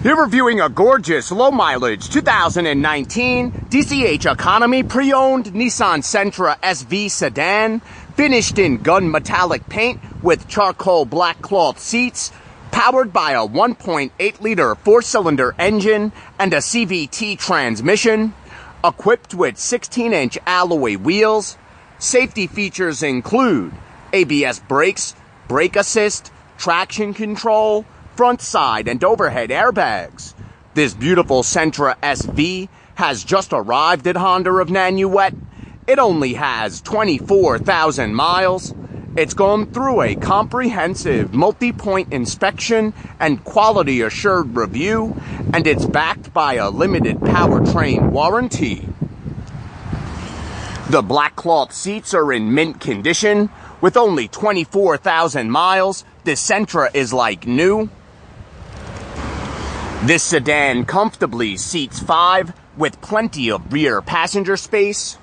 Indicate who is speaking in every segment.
Speaker 1: Here reviewing a gorgeous low-mileage 2019 DCH Economy pre-owned Nissan Sentra SV sedan, finished in gun metallic paint with charcoal black cloth seats, powered by a 1.8-liter four-cylinder engine and a CVT transmission, equipped with 16-inch alloy wheels. Safety features include ABS brakes, brake assist, traction control, front side and overhead airbags. This beautiful Sentra SV has just arrived at Honda of Nanuet. It only has 24,000 miles. It's gone through a comprehensive multi-point inspection and quality assured review, and it's backed by a limited powertrain warranty. The black cloth seats are in mint condition. With only 24,000 miles, this Sentra is like new. This sedan comfortably seats 5 with plenty of rear passenger space.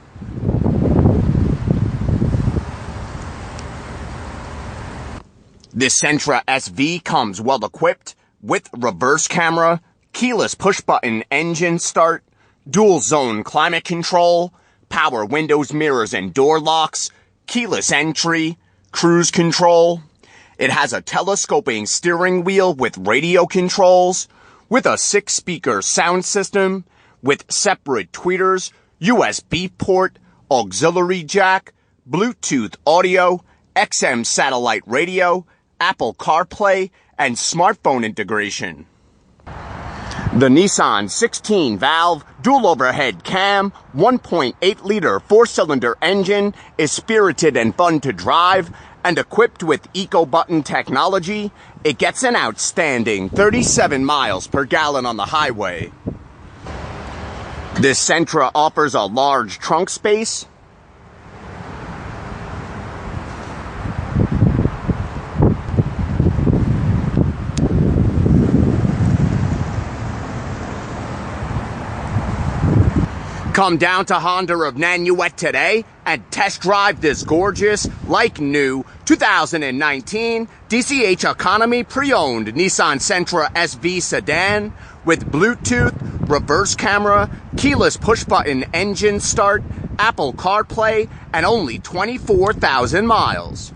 Speaker 1: This Sentra SV comes well equipped with reverse camera, keyless push button engine start, dual zone climate control, power windows, mirrors and door locks, keyless entry, cruise control. It has a telescoping steering wheel with radio controls, with a 6-speaker sound system, with separate tweeters, USB port, auxiliary jack, Bluetooth audio, XM satellite radio, Apple CarPlay, and smartphone integration. The Nissan 16-valve, dual overhead cam, 1.8-liter four-cylinder engine is spirited and fun to drive, and equipped with eco-button technology, it gets an outstanding 37 miles per gallon on the highway. This Sentra offers a large trunk space, Come down to Honda of Nanuet today and test drive this gorgeous, like new, 2019 DCH Economy pre-owned Nissan Sentra SV sedan with Bluetooth, reverse camera, keyless push-button engine start, Apple CarPlay, and only 24,000 miles.